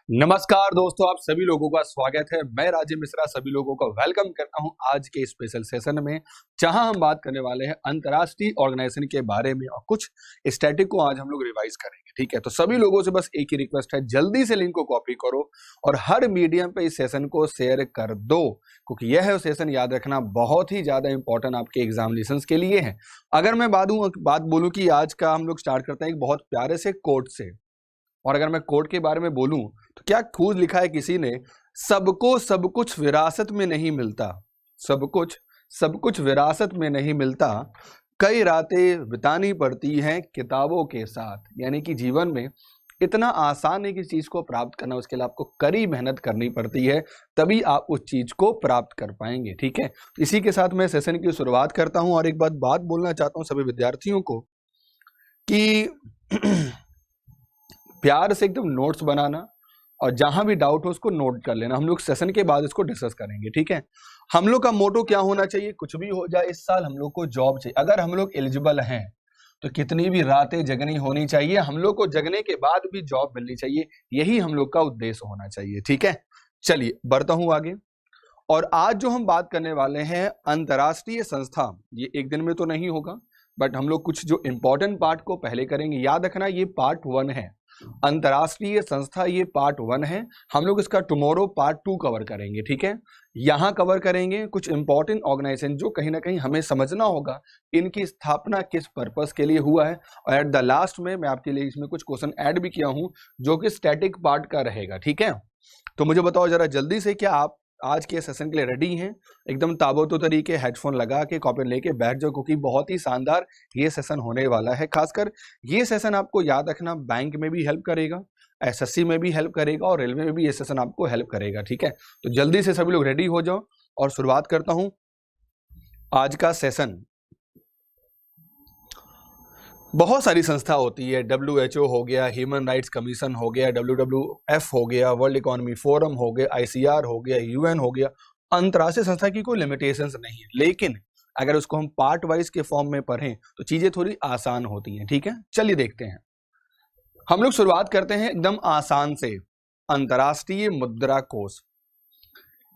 नमस्कार दोस्तों, आप सभी लोगों का स्वागत है। मैं राजीव मिश्रा सभी लोगों का वेलकम करता हूं आज के स्पेशल सेशन में, जहां हम बात करने वाले हैं अंतर्राष्ट्रीय ऑर्गेनाइजेशन के बारे में और कुछ स्टैटिक को आज हम लोग रिवाइज करेंगे। ठीक है, तो सभी लोगों से बस एक ही रिक्वेस्ट है, जल्दी से लिंक को कॉपी करो और हर मीडियम पे इस सेशन को शेयर कर दो, क्योंकि यह सेशन याद रखना बहुत ही ज्यादा इंपॉर्टेंट आपके एग्जामिनेशन के लिए है। अगर मैं बात बोलूं कि आज का हम लोग स्टार्ट करते हैं एक बहुत प्यारे से कोट से, और अगर मैं कोट के बारे में बोलूं तो क्या खूब लिखा है किसी ने, सबको सब कुछ विरासत में नहीं मिलता, सब कुछ विरासत में नहीं मिलता, कई रातें बितानी पड़ती हैं किताबों के साथ। यानी कि जीवन में इतना आसान है कि चीज को प्राप्त करना, उसके लिए आपको कड़ी मेहनत करनी पड़ती है, तभी आप उस चीज को प्राप्त कर पाएंगे। ठीक है, इसी के साथ मैं सेशन की शुरुआत करता हूं और एक बात बोलना चाहता हूं सभी विद्यार्थियों को कि प्यार से एकदम नोट्स बनाना और जहां भी डाउट हो उसको नोट कर लेना। हम लोग सेशन के बाद इसको डिस्कस करेंगे। ठीक है, हम लोग का मोटो क्या होना चाहिए, कुछ भी हो जाए इस साल हम लोग को जॉब चाहिए। अगर हम लोग एलिजिबल हैं तो कितनी भी रातें जगनी होनी चाहिए, हम लोग को जगने के बाद भी जॉब मिलनी चाहिए, यही हम लोग का उद्देश्य होना चाहिए। ठीक है, चलिए बढ़ता हूं आगे। और आज जो हम बात करने वाले हैं अंतर्राष्ट्रीय संस्था, ये एक दिन में तो नहीं होगा, बट हम लोग कुछ जो इंपॉर्टेंट पार्ट को पहले करेंगे। याद रखना ये पार्ट 1 है, अंतर्राष्ट्रीय संस्था ये पार्ट 1 है। हम लोग इसका टुमारो पार्ट 2 कवर करेंगे। ठीक है, यहां कवर करेंगे कुछ इंपॉर्टेंट ऑर्गेनाइजेशन जो कहीं ना कहीं हमें समझना होगा इनकी स्थापना किस पर्पस के लिए हुआ है। और एट द लास्ट में मैं आपके लिए इसमें कुछ क्वेश्चन ऐड भी किया हूं जो कि स्टैटिक पार्ट का रहेगा। ठीक है, तो मुझे बताओ जरा जल्दी से, क्या आप आज के सेशन के लिए रेडी हैं? एकदम ताबोतो तरीके हेडफोन लगा के कॉपी लेके बैठ जाओ, क्योंकि बहुत ही शानदार ये सेशन होने वाला है। खासकर ये सेशन आपको याद रखना बैंक में भी हेल्प करेगा, एसएससी में भी हेल्प करेगा और रेलवे में भी ये सेशन आपको हेल्प करेगा। ठीक है, तो जल्दी से सभी लोग रेडी हो जाओ और शुरुआत करता हूं आज का सेशन। बहुत सारी संस्था होती है, WHO हो गया, ह्यूमन राइट्स कमीशन हो गया, WWF हो गया, वर्ल्ड इकोनॉमी फोरम हो गया, ICR हो गया, UN हो गया। अंतर्राष्ट्रीय संस्था की कोई लिमिटेशंस नहीं है, लेकिन अगर उसको हम पार्ट वाइज के फॉर्म में पढ़ें तो चीजें थोड़ी आसान होती हैं। ठीक है, चलिए देखते हैं। हम लोग शुरुआत करते हैं एकदम आसान से, अंतर्राष्ट्रीय मुद्रा कोष।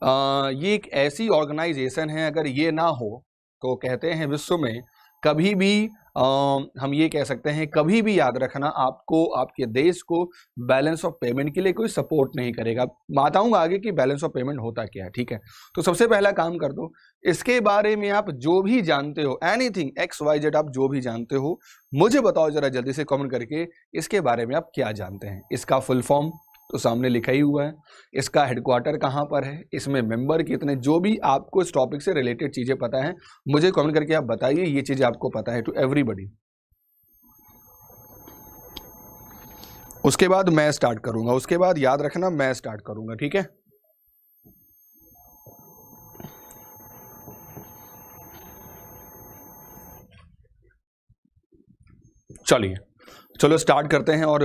ये एक ऐसी ऑर्गेनाइजेशन है, अगर ये ना हो तो कहते हैं विश्व में कभी भी हम ये कह सकते हैं, कभी भी याद रखना, आपको आपके देश को बैलेंस ऑफ पेमेंट के लिए कोई सपोर्ट नहीं करेगा। बताऊंगा आगे कि बैलेंस ऑफ पेमेंट होता क्या है। ठीक है, तो सबसे पहला काम कर दो, इसके बारे में आप जो भी जानते हो, एनीथिंग XYZ आप जो भी जानते हो, मुझे बताओ जरा जल्दी से कमेंट करके, इसके बारे में आप क्या जानते हैं। इसका फुल फॉर्म तो सामने लिखा ही हुआ है, इसका हेडक्वार्टर कहां पर है, इसमें मेंबर कितने, जो भी आपको इस टॉपिक से रिलेटेड चीजें पता है मुझे कमेंट करके आप बताइए, ये चीजें आपको पता है, टू एवरीबॉडी। उसके बाद मैं स्टार्ट करूंगा, उसके बाद याद रखना मैं स्टार्ट करूंगा। ठीक है, चलो स्टार्ट करते हैं और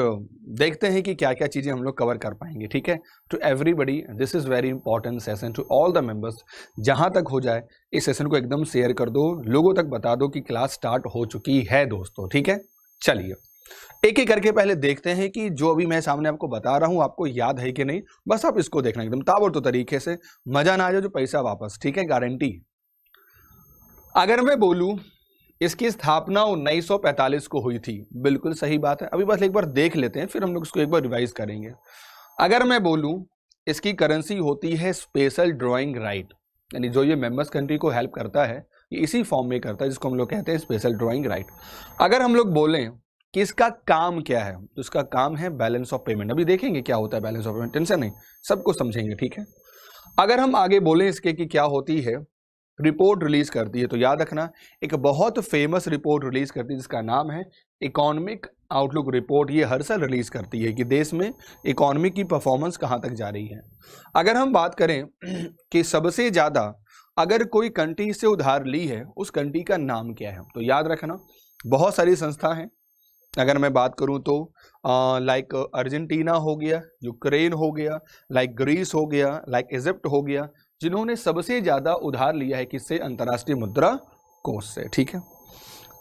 देखते हैं कि क्या क्या चीजें हम लोग कवर कर पाएंगे। ठीक है, to everybody this is very important session, to all the members, जहां तक हो जाए इस सेशन को एकदम शेयर कर दो, लोगों तक बता दो कि क्लास स्टार्ट हो चुकी है दोस्तों। ठीक है, चलिए एक एक करके पहले देखते हैं कि जो अभी मैं सामने आपको बता रहा हूं आपको याद है कि नहीं। बस आप इसको देखना एकदम ताबड़तोड़ तरीके से, मजा ना आ जाए जो पैसा वापस। ठीक है, गारंटी। अगर मैं बोलूं इसकी स्थापना 1945 को हुई थी, बिल्कुल सही बात है। अभी बस एक बार देख लेते हैं, फिर हम लोग इसको एक बार रिवाइज करेंगे। अगर मैं बोलूं इसकी करेंसी होती है स्पेशल ड्राइंग राइट, यानी जो ये मेंबर्स कंट्री को हेल्प करता है ये इसी फॉर्म में करता है, जिसको हम लोग कहते हैं स्पेशल ड्राइंग राइट। अगर हम लोग बोलें कि इसका काम क्या है, तो इसका काम है बैलेंस ऑफ पेमेंट। अभी देखेंगे क्या होता है बैलेंस ऑफ पेमेंट, टेंशन नहीं, सब कुछ समझेंगे। ठीक है, अगर हम आगे बोलें इसके कि क्या होती है, रिपोर्ट रिलीज करती है, तो याद रखना एक बहुत फेमस रिपोर्ट रिलीज करती है जिसका नाम है इकोनॉमिक आउटलुक रिपोर्ट। ये हर साल रिलीज करती है कि देश में इकोनॉमी की परफॉर्मेंस कहां तक जा रही है। अगर हम बात करें कि सबसे ज्यादा अगर कोई कंट्री से उधार ली है, उस कंट्री का नाम क्या है, तो याद रखना बहुत सारी संस्था हैं। अगर मैं बात करूं तो लाइक अर्जेंटीना हो गया, यूक्रेन हो गया, लाइक ग्रीस हो गया, लाइक इजिप्ट हो गया, जिन्होंने सबसे ज्यादा उधार लिया है किससे, अंतर्राष्ट्रीय मुद्रा कोष से। ठीक है,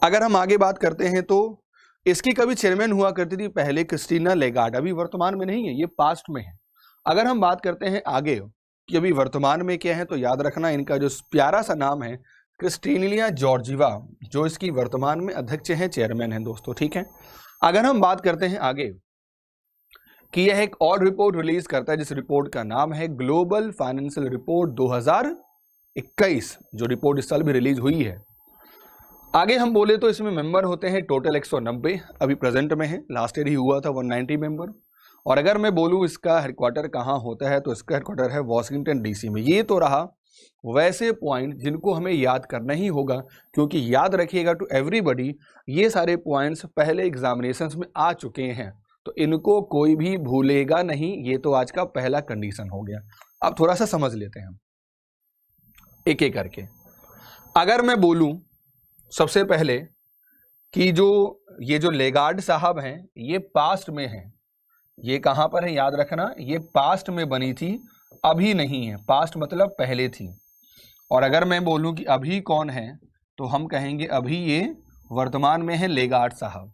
अगर हम आगे बात करते हैं तो इसकी कभी चेयरमैन हुआ करती थी पहले क्रिस्टीना लेगार्ड, अभी वर्तमान में नहीं है, ये पास्ट में है। अगर हम बात करते हैं आगे कि अभी वर्तमान में क्या है, तो याद रखना इनका जो प्यारा सा नाम है क्रिस्टिनिया जॉर्जिवा, जो इसकी वर्तमान में अध्यक्ष हैं, चेयरमैन हैं दोस्तों, ठीक है। अगर हम बात करते हैं आगे कि यह एक और रिपोर्ट रिलीज करता है जिस रिपोर्ट का नाम है ग्लोबल फाइनेंशियल रिपोर्ट 2021, जो रिपोर्ट इस साल भी रिलीज हुई है। आगे हम बोले तो इसमें मेंबर होते हैं टोटल 190, अभी प्रेजेंट में है, लास्ट ईयर ही हुआ था 190 मेंबर। और अगर मैं बोलूं इसका हेडक्वार्टर कहाँ होता है, तो इसका हेडक्वार्टर है वॉशिंगटन डीसी में। ये तो रहा वैसे पॉइंट जिनको हमें याद करना ही होगा, क्योंकि याद रखिएगा टू एवरीबॉडी, ये सारे पॉइंट्स पहले एग्जामिनेशंस में आ चुके हैं, तो इनको कोई भी भूलेगा नहीं। ये तो आज का पहला कंडीशन हो गया। अब थोड़ा सा समझ लेते हैं एक एक करके। अगर मैं बोलूं सबसे पहले कि ये जो लेगार्ड साहब हैं, ये पास्ट में हैं। ये कहां पर है याद रखना, ये पास्ट में बनी थी, अभी नहीं है। पास्ट मतलब पहले थी। और अगर मैं बोलूं कि अभी कौन है, तो हम कहेंगे अभी ये वर्तमान में है लेगार्ड साहब।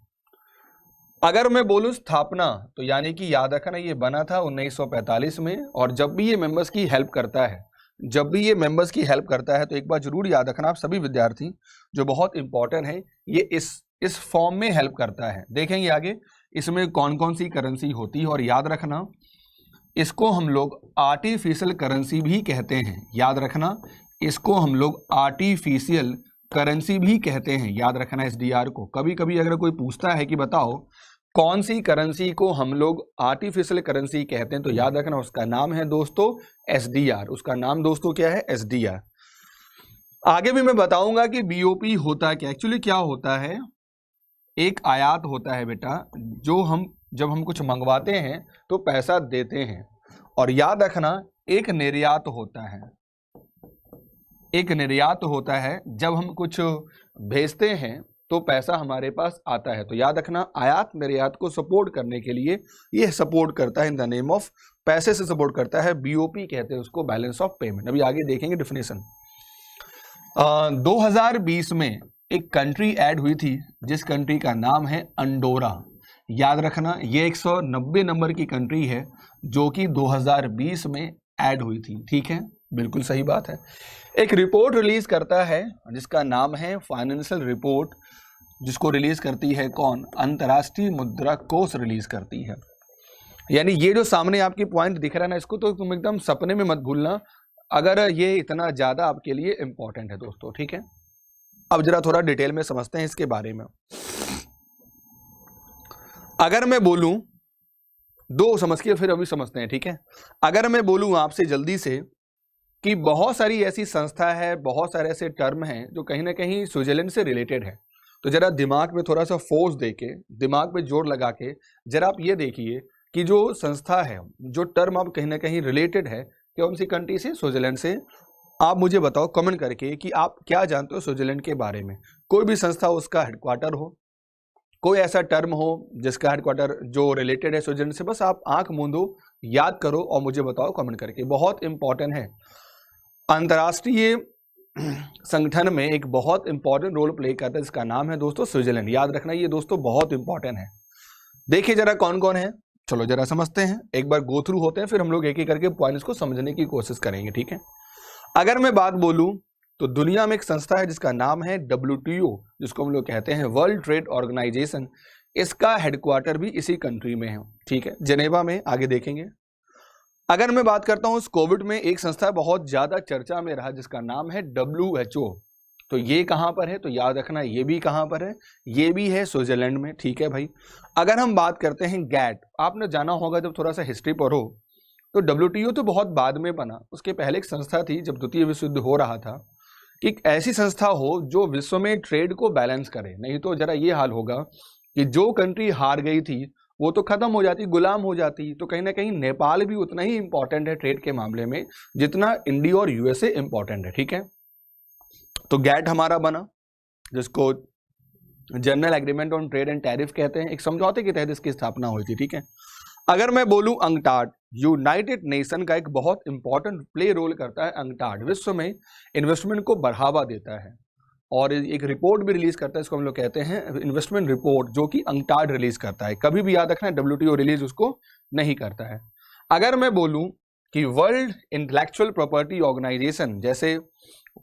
अगर मैं बोलूं स्थापना, तो यानी कि याद रखना ये बना था 1945 में। और जब भी ये मेंबर्स की हेल्प करता है, तो एक बार जरूर याद रखना आप सभी विद्यार्थी, जो बहुत इंपॉर्टेंट है, ये इस फॉर्म में हेल्प करता है। देखेंगे आगे इसमें कौन कौन सी करेंसी होती है। और याद रखना इसको हम लोग आर्टिफिशियल करेंसी भी कहते हैं। याद रखना इसको हम लोग आर्टिफिशियल करेंसी भी कहते हैं। याद रखना एसडीआर को। कभी कभी अगर कोई पूछता है कि बताओ कौन सी करेंसी को हम लोग आर्टिफिशियल करेंसी कहते हैं, तो याद रखना उसका नाम है दोस्तों एसडीआर। उसका नाम दोस्तों क्या है, एसडीआर। आगे भी मैं बताऊंगा कि बीओपी होता क्या। एक्चुअली क्या होता है, एक आयात होता है बेटा, जब हम कुछ मंगवाते हैं तो पैसा देते हैं। और याद रखना एक निर्यात होता है, जब हम कुछ भेजते हैं तो पैसा हमारे पास आता है। तो याद रखना आयात निर्यात को सपोर्ट करने के लिए यह सपोर्ट करता है, इन द नेम ऑफ पैसे से सपोर्ट करता है। बीओपी कहते हैं उसको, बैलेंस ऑफ पेमेंट। अभी आगे देखेंगे डिफिनेशन। 2020 में एक कंट्री ऐड हुई थी जिस कंट्री का नाम है अंडोरा। याद रखना ये 190 नंबर की कंट्री है जो कि 2020 में ऐड हुई थी, ठीक है, बिल्कुल सही बात है। एक रिपोर्ट रिलीज करता है जिसका नाम है फाइनेंशियल रिपोर्ट, जिसको रिलीज करती है कौन, अंतर्राष्ट्रीय मुद्रा कोष रिलीज करती है। यानी ये जो सामने आपकी पॉइंट दिख रहा है ना, इसको तो तुम एकदम सपने में मत भूलना, अगर ये इतना ज्यादा आपके लिए इंपॉर्टेंट है दोस्तों, ठीक है। अब जरा थोड़ा डिटेल में समझते हैं इसके बारे में। अगर मैं बोलूं, दो समझ के फिर अभी समझते हैं, ठीक है। अगर मैं बोलूं आपसे जल्दी से कि बहुत सारी ऐसी संस्था है, बहुत सारे ऐसे टर्म हैं जो कहीं ना कहीं स्विट्जरलैंड से रिलेटेड है, तो जरा दिमाग में थोड़ा सा फोर्स देके, दिमाग में जोर लगा के जरा आप ये देखिए कि जो संस्था है, जो टर्म आप कहीं ना कहीं रिलेटेड है कौन सी कंट्री से, स्विट्जरलैंड से। आप मुझे बताओ कमेंट करके कि आप क्या जानते हो स्विट्जरलैंड के बारे में। कोई भी संस्था उसका हेडक्वार्टर हो, कोई ऐसा टर्म हो जिसका हेडक्वार्टर जो रिलेटेड है स्विट्जरलैंड से, बस आप आंख मूंदो, याद करो और मुझे बताओ कमेंट करके। बहुत इंपॉर्टेंट है, अंतर्राष्ट्रीय संगठन में एक बहुत इंपॉर्टेंट रोल प्ले करता है, जिसका नाम है दोस्तों स्विट्जरलैंड। याद रखना ये दोस्तों बहुत इंपॉर्टेंट है। देखिए जरा कौन कौन है, चलो जरा समझते हैं, एक बार गो थ्रू होते हैं, फिर हम लोग एक एक करके पॉइंट्स को समझने की कोशिश करेंगे, ठीक है। अगर मैं बात बोलूं तो दुनिया में एक संस्था है जिसका नाम है WTO, जिसको हम लोग कहते हैं वर्ल्ड ट्रेड ऑर्गेनाइजेशन। इसका हेडक्वार्टर भी इसी कंट्री में है, ठीक है, जेनेवा में। आगे देखेंगे। अगर मैं बात करता हूं इस कोविड में एक संस्था बहुत ज्यादा चर्चा में रहा जिसका नाम है WHO, तो ये कहां पर है, तो याद रखना ये भी कहां पर है, ये भी है स्विट्जरलैंड में, ठीक है भाई। अगर हम बात करते हैं गैट, आपने जाना होगा जब थोड़ा सा हिस्ट्री पढ़ो तो WTO तो बहुत बाद में बना, उसके पहले एक संस्था थी जब द्वितीय विश्व युद्ध हो रहा था, कि एक ऐसी संस्था हो जो विश्व में ट्रेड को बैलेंस करे। नहीं तो जरा ये हाल होगा कि जो कंट्री हार गई थी वो तो खत्म हो जाती, गुलाम हो जाती। तो कहीं ना कहीं नेपाल भी उतना ही इंपॉर्टेंट है ट्रेड के मामले में जितना इंडिया और USA इंपॉर्टेंट है, ठीक है। तो गैट हमारा बना, जिसको general agreement on trade and tariff कहते हैं, एक समझौते के तहत इसकी स्थापना हुई थी, ठीक है। अगर मैं बोलूं अंगटाड, यूनाइटेड नेशन का एक बहुत इंपॉर्टेंट प्ले रोल करता है अंगटाड, विश्व में इन्वेस्टमेंट को बढ़ावा देता है और एक रिपोर्ट भी रिलीज करता है, इसको हम लोग कहते हैं इन्वेस्टमेंट रिपोर्ट, जो कि अंगटाड रिलीज करता है। कभी भी याद रखना है WTO रिलीज उसको नहीं करता है। अगर मैं बोलूं कि वर्ल्ड इंटेलेक्चुअल प्रॉपर्टी ऑर्गेनाइजेशन, जैसे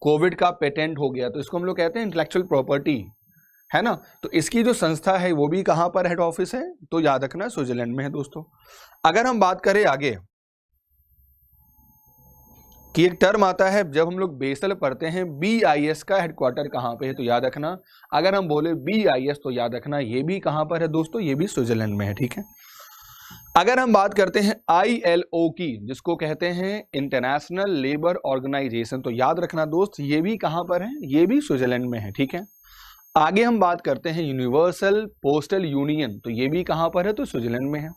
कोविड का पेटेंट हो गया तो इसको हम लोग कहते हैं इंटेलेक्चुअल प्रॉपर्टी, है ना, तो इसकी जो संस्था है वो भी कहां पर हेड ऑफिस है, तो याद रखना स्विट्जरलैंड में है दोस्तों। अगर हम बात करें आगे कि एक टर्म आता है जब हम लोग बेसल पढ़ते हैं, BIS का हेडक्वार्टर कहां पे है, तो याद रखना अगर हम बोले BIS तो याद रखना ये भी कहां पर है दोस्तों, ये भी स्विट्जरलैंड में है, ठीक है। अगर हम बात करते हैं ILO की, जिसको कहते हैं इंटरनेशनल लेबर ऑर्गेनाइजेशन, तो याद रखना दोस्त ये भी कहां पर है, ये भी स्विट्जरलैंड में है, ठीक है। आगे हम बात करते हैं यूनिवर्सल पोस्टल यूनियन, तो ये भी कहां पर है, तो स्विट्जरलैंड में है।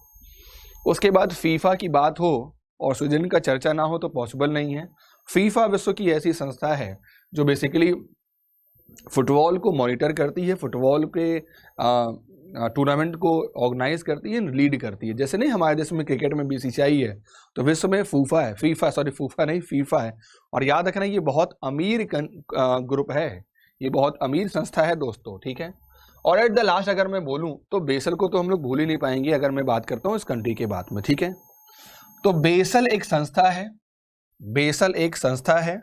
उसके बाद फीफा की बात हो और स्विट्जरलैंड का चर्चा ना हो तो पॉसिबल नहीं है। फीफा विश्व की ऐसी संस्था है जो बेसिकली फुटबॉल को मॉनिटर करती है, फुटबॉल के टूर्नामेंट को ऑर्गेनाइज करती है, लीड करती है। जैसे नहीं हमारे देश में क्रिकेट में BCCI है, तो विश्व में फूफा है, फीफा है। और याद रखना ये बहुत अमीर ग्रुप है, ये बहुत अमीर संस्था है दोस्तों, ठीक है। और एट द लास्ट अगर मैं बोलूं तो बेसल को तो हम लोग भूल ही नहीं पाएंगे अगर मैं बात करता हूं इस कंट्री के बात में, ठीक है। तो बेसल एक संस्था है, बेसल एक संस्था है,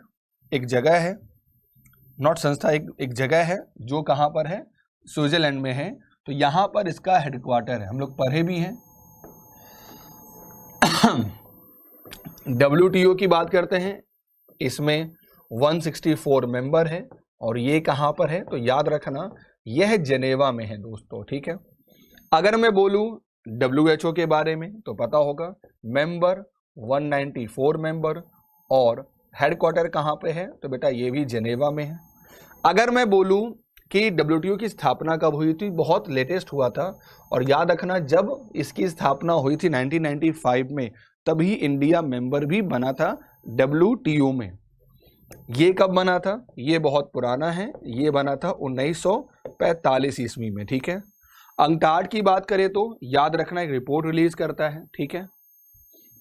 एक जगह है, नॉट संस्था, एक जगह है जो कहां पर है, स्विट्जरलैंड में है। तो यहां पर इसका हेडक्वार्टर है, हम लोग पढ़े भी हैं। WTO की बात करते हैं, इसमें 164 मेंबर है और ये कहां पर है, तो याद रखना यह जेनेवा में है दोस्तों, ठीक है। अगर मैं बोलूं WHO के बारे में तो पता होगा, मेंबर 194 मेंबर, और हेडक्वार्टर कहां पे है, तो बेटा ये भी जेनेवा में है। अगर मैं बोलूं कि WTO की स्थापना कब हुई थी, बहुत लेटेस्ट हुआ था, और याद रखना जब इसकी स्थापना हुई थी 1995 में, तभी इंडिया मेंबर भी बना था WTO में। ये कब बना था, ये बहुत पुराना है, ये बना था 1945 ईस्वी में, ठीक है। अंकटाड की बात करें तो याद रखना एक रिपोर्ट रिलीज करता है, ठीक है।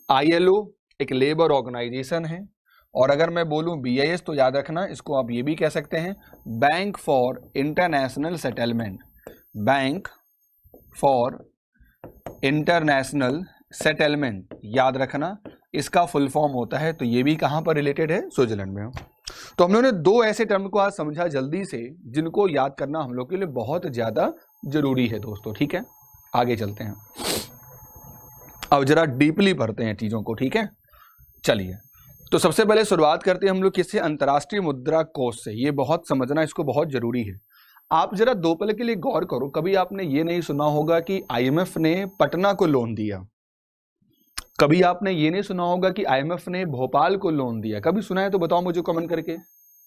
ILO एक लेबर ऑर्गेनाइजेशन है, और अगर मैं बोलूं BIS तो याद रखना इसको आप ये भी कह सकते हैं bank for international settlement, bank for international settlement, याद रखना इसका फुल फॉर्म होता है। तो ये भी कहां पर रिलेटेड है, स्विट्जरलैंड में। तो हम लोगों ने दो ऐसे टर्म को आज समझा जल्दी से, जिनको याद करना हम लोग के लिए बहुत ज्यादा जरूरी है दोस्तों, ठीक है। आगे चलते हैं, अब जरा डीपली पढ़ते हैं चीजों को, ठीक है। चलिए, तो सबसे पहले शुरुआत करते हैं हम लोग किससे, अंतर्राष्ट्रीय मुद्रा कोष से। ये बहुत समझना इसको बहुत जरूरी है। आप जरा दो पल के लिए गौर करो, कभी आपने ये नहीं सुना होगा कि IMF ने पटना को लोन दिया, कभी आपने ये नहीं सुना होगा कि IMF ने भोपाल को लोन दिया। कभी सुना है तो बताओ मुझे कमेंट करके,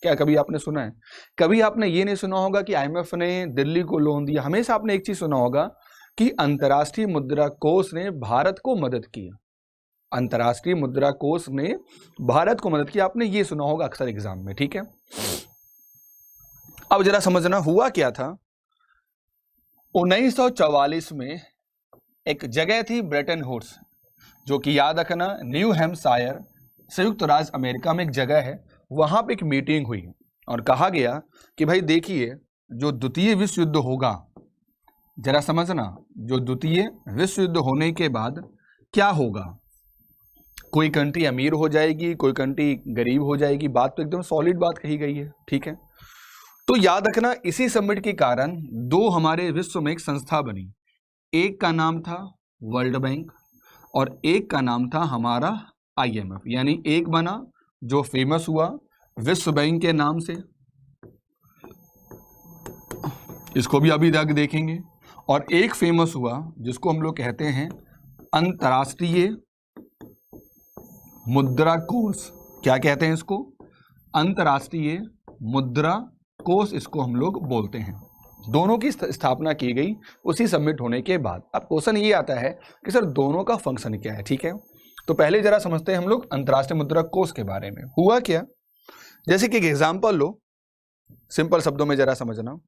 क्या कभी आपने सुना है? कभी आपने ये नहीं सुना होगा कि IMF ने दिल्ली को लोन दिया। हमेशा आपने एक चीज सुना होगा कि अंतर्राष्ट्रीय मुद्रा कोष ने भारत को मदद की, अंतर्राष्ट्रीय मुद्रा कोष ने भारत को मदद की, आपने ये सुना होगा अक्सर एग्जाम में, ठीक है। अब जरा समझना हुआ क्या था। 1944 में एक जगह थी ब्रेटन वुड्स, जो कि याद रखना न्यू हैम्पशायर, संयुक्त राज्य अमेरिका में एक जगह है। वहां पे एक मीटिंग हुई और कहा गया कि भाई देखिए, जो द्वितीय विश्व युद्ध होगा, जरा समझना, जो द्वितीय विश्व युद्ध होने के बाद क्या होगा, कोई कंट्री अमीर हो जाएगी, कोई कंट्री गरीब हो जाएगी। बात तो एकदम सॉलिड बात कही गई है, ठीक है। तो याद रखना इसी समिट के कारण दो हमारे विश्व में एक संस्था बनी, एक का नाम था वर्ल्ड बैंक और एक का नाम था हमारा IMF। यानी एक बना जो फेमस हुआ विश्व बैंक के नाम से, इसको भी अभी तक देखेंगे, और एक फेमस हुआ जिसको हम लोग कहते हैं अंतर्राष्ट्रीय मुद्रा कोष। क्या कहते हैं इसको? अंतर्राष्ट्रीय मुद्रा कोष इसको हम लोग बोलते हैं। दोनों की स्थापना की गई उसी समिट होने के बाद। अब क्वेश्चन ये आता है कि सर दोनों का फंक्शन क्या है, ठीक है। तो पहले जरा समझते हैं हम लोग अंतर्राष्ट्रीय मुद्रा कोष के बारे में। हुआ क्या, जैसे कि एक एग्जांपल लो, सिंपल शब्दों में जरा समझना।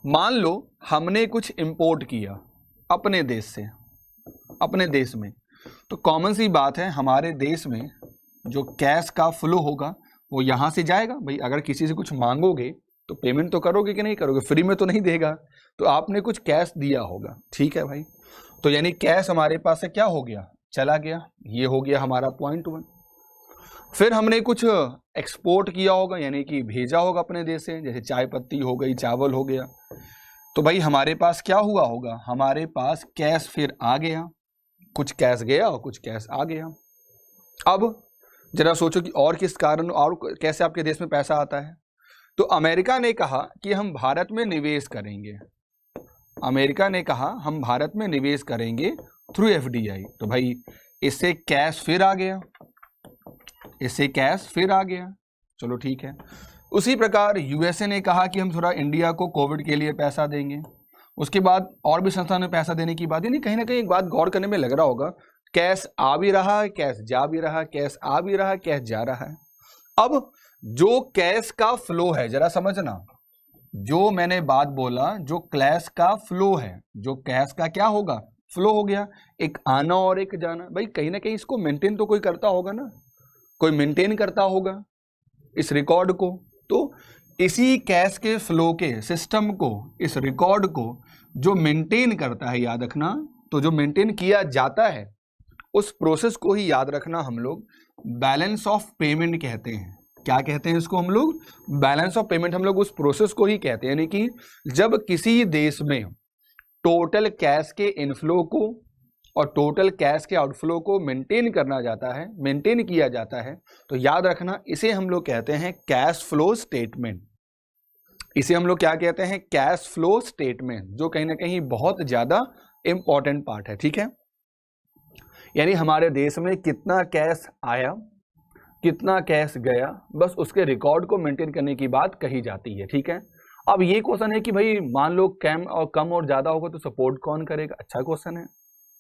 मान लो हमने कुछ इंपोर्ट किया अपने देश से, अपने देश में, तो कॉमन सी बात है हमारे देश में जो कैश का फ्लो होगा वो यहां से जाएगा। भाई अगर किसी से कुछ मांगोगे तो पेमेंट तो करोगे कि नहीं करोगे, फ्री में तो नहीं देगा, तो आपने कुछ कैश दिया होगा, ठीक है भाई। तो यानी कैश हमारे पास से क्या हो गया, चला गया, ये हो गया हमारा पॉइंट 1। फिर हमने कुछ एक्सपोर्ट किया होगा, यानी कि भेजा होगा अपने देश से, जैसे चाय पत्ती हो गई, चावल हो गया, तो भाई हमारे पास क्या हुआ होगा, हमारे पास कैश फिर आ गया, कुछ कैश गया और कुछ कैश आ गया। अब जरा सोचो कि और किस कारण और कैसे आपके देश में पैसा आता है। तो अमेरिका ने कहा कि हम भारत में निवेश करेंगे, अमेरिका ने कहा हम भारत में निवेश करेंगे थ्रू एफडीआई, तो भाई इससे कैश फिर आ गया, इससे कैश फिर आ गया, चलो ठीक है। उसी प्रकार यूएसए ने कहा कि हम थोड़ा इंडिया को कोविड के लिए पैसा देंगे, उसके बाद और भी संस्थान में पैसा देने की बात, यानी कहीं ना कहीं एक बात गौर करने में लग रहा होगा, कैश आ भी रहा है, कैश जा भी रहा है, कैश आ भी रहा है, कैश जा रहा है। अब जो कैश का फ्लो है, जरा समझना, जो मैंने बात बोला, जो कैश का फ्लो है, जो कैश का क्या होगा, फ्लो हो गया, एक आना और एक जाना, भाई कहीं ना कहीं इसको मेंटेन तो कोई करता होगा ना, कोई मेंटेन करता होगा इस रिकॉर्ड को। तो इसी कैश के फ्लो के सिस्टम को, इस रिकॉर्ड को जो मेंटेन करता है, याद रखना, तो जो मेंटेन किया जाता है उस प्रोसेस को ही याद रखना हम लोग बैलेंस ऑफ पेमेंट कहते हैं। क्या कहते हैं इसको हम लोग, बैलेंस ऑफ पेमेंट, हम लोग उस प्रोसेस को ही कहते हैं। यानी कि जब किसी देश में टोटल कैश के इनफ्लो को और टोटल कैश के आउटफ्लो को मेंटेन करना जाता है, मेंटेन किया जाता है, तो याद रखना इसे हम लोग कहते हैं कैश फ्लो स्टेटमेंट। इसे हम लोग क्या कहते हैं, कैश फ्लो स्टेटमेंट, जो कहीं ना कहीं बहुत ज्यादा इंपॉर्टेंट पार्ट है, ठीक है। यानी हमारे देश में कितना कैश आया, कितना कैश गया, बस उसके रिकॉर्ड को मेंटेन करने की बात कही जाती है, ठीक है। अब ये क्वेश्चन है कि भाई मान लो कम और ज्यादा होगा तो सपोर्ट कौन करेगा, अच्छा क्वेश्चन है।